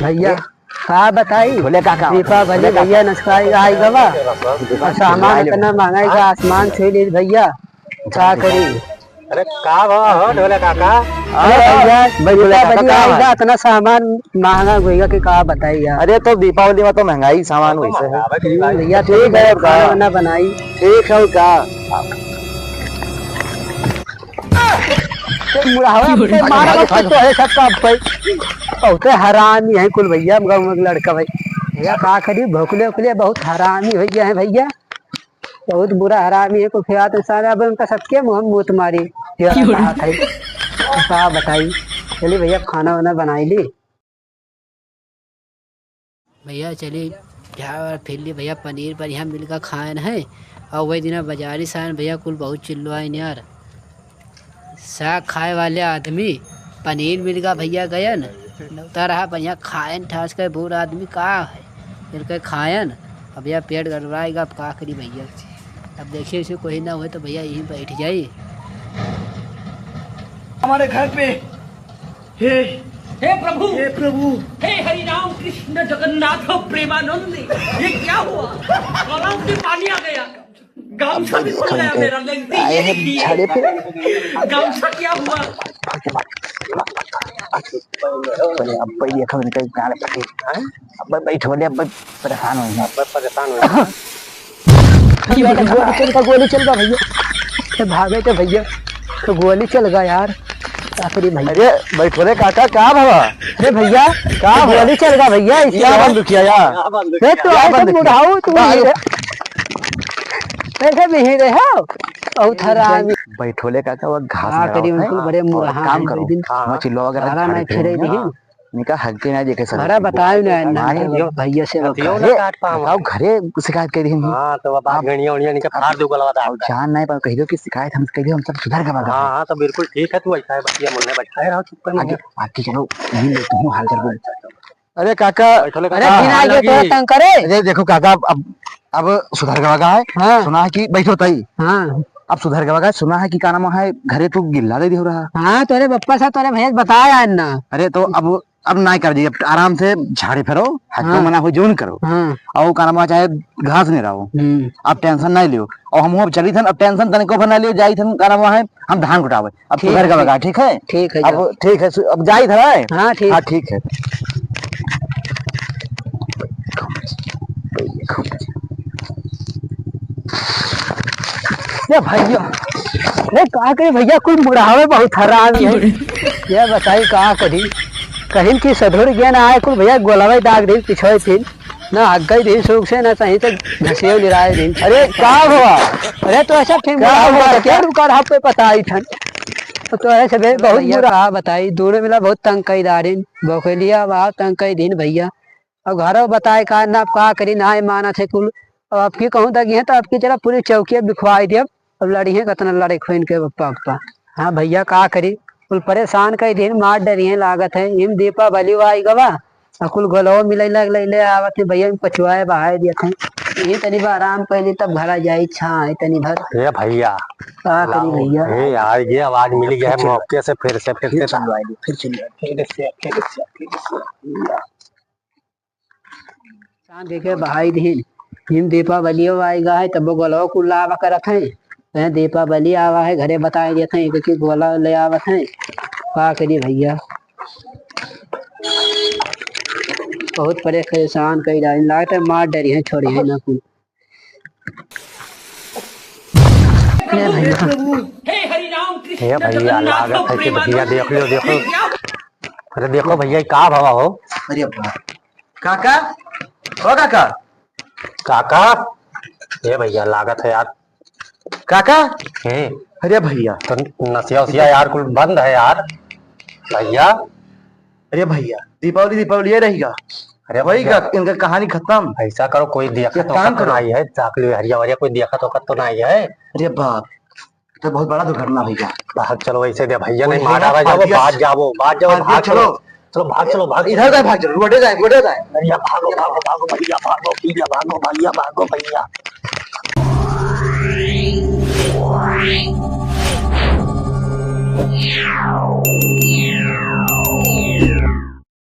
भैया का बताई बोले काका दीपावली भैया नस्काई आई गवा और सामान इतना महंगाई का आसमान छू ली भैया क्या करी। अरे का हो ढोले काका। अरे भैया दीपावली आएगा इतना सामान महंगा होएगा कि का बताई यार। अरे तो दीपावली में तो महंगाई सामान वैसे है भैया ठीक है खाना बनाई ठीक है का बहुत हरामी है कुल भैया लड़का भाई भैया का करी भोकले उकले बहुत हरामी भैया है भैया बहुत बुरा हरामी है कुछ तो सारा अब उनका सबके मुँह मूत मारी का बताई। चलिए भैया खाना वाना बनाई ली भैया चलिए यहाँ फिर ली भैया पनीर पर यहाँ मिलकर खान है और वही दिन बाजारी सान भैया कुल बहुत चिल्लवाए यार साग खाए वाले आदमी पनीर मिल गया भैया गयन लगता रहा भैया खायन ठास कर बूढ़ आदमी का है फिर के खायन अब भैया पेट गड़बड़ाएगा अब का करी भैया। अब देखिए इसे कोई ना हुए तो भैया यहीं बैठ जाइए हमारे घर पे हे प्रभु हे हरि राम कृष्ण जगन्नाथ प्रेमानंद ये क्या हुआ गलाव में पानी आ गया गामछा भी खुल गया मेरा गामछा क्या हुआ अब बैठो ले अब परेशान हो गोली चल गया भैया भागे थे भैया तो गोली चल गया यार आखिरी भैया। अरे बैठो रे काका क्या भवा। अरे भैया का गोली चल गया भैया क्या बंद किया यार तो ऐसे बुढ़ाऊ तू ऐसे नहीं रहे बहुत हरामी बैठो ले काका वो घास करी उनको बड़े मुरहा काम करो मैं चिल्लो वगैरह नहीं फिरे दी निका हक ना देखे सर अरे बताओ ना भैया से बताओ घरे शिकायत कर दी हां तो अब गणिया उणिया निका फाड़ दो गलवा दा जान नहीं पर कह दो कि शिकायत हम कह दो हम सब सुधार के बाद। हां तो बिल्कुल ठीक है तू ऐसा है बच्चिया मुन्ने बैठाए रहो चुप कर आगे चलो मिल ले तुम हाल चाल बोल। अरे काका अरे बिना आगे तो तंग करे। अरे देखो काका अब सुधार के लगा है सुना है कि बैठो तई हाँ अब सुधार के लगा सुना है कि का नाम है घरे तू गिल्ला दे हो रहा। हाँ तोरे बप्पा सा तोरे भैया बताया है ना। अरे तो अब ना कर दी आराम से झाड़े फिरो हाथ मना हो जोन करो और का नाम चाहे घास नहीं रहो अब टेंशन नहीं लियो और हम चली थन अब टेंशन तने को बना लियो जाई थन का नाम है हम धान कुटावे अब सुधार के लगा ठीक है अब ठीक है अब जाई थन है। हाँ ठीक है ये भैया अरे कहा करी भैया कोई मुड़ावे बहुत हरामी है ये बताई कहा करी कहीं की सधुर गया ना आए कुल भैया गोलावे दाग दी पिछोए थी ना हक गई दी सुख से ना सही तो घसियो निराए दिन। अरे क्या हुआ अरे तो ऐसा फिर क्या रुका रहा पे पता ही था तो ऐसे बहुत बुरा बताई दोनों मिला बहुत तंग कई दारिन बोखलिया वाह तंग कई दिन भैया अब घर बताए का ना का करी ना माना थे कुल अब आपकी कहूँ तक है तो आपकी चला पूरी चौकी बिखवाई दी अब लड़ी है कतना लड़े खोइन के पप्पा। हाँ भैया का करी कुल परेशान कई दिन मार डरिए लागत है इम दीपावली आई गवा कुल गोलो मिले ले आवत भैया पछुआए बहाए दिए थे ये तनी बार आराम पहले तब भरा जाई छा तनी भर। ए भैया का करी भैया ए यार ये आवाज मिल गया है मौके से फिर से शाम देखे बहाई दिन हिम दीपावली आएगा है तब गोलो कुल लावा करत है दीपावली आवा है घरे बताए देते हैं कि गोला ले आवत है का करी भैया बहुत परेशान कई जाए लागते मार डरी है छोड़ी है ना कुल। हे हरि राम कृष्ण भैया लागत है कि भैया देख लो देखो अरे देखो भैया का भावा हो। अरे काका ओ काका काका ये भैया लागत है यार काका है। अरे भैया तो नसिया उसिया यार कुल बंद है यार भैया। अरे भैया दीपावली ये रहेगा। अरे वही का इनका कहानी खत्म। ऐसा करो कोई देखत तो नहीं है चाकली हरिया वरिया कोई देखत तो नहीं है। अरे बाप तो बहुत बड़ा दुर्घटना भैया। भाग चलो ऐसे दे भैया नहीं मारा जाओ भाग चलो चलो भाग इधर जाए भाग चलो गोटे जाए भैया भागो भैया Yeah.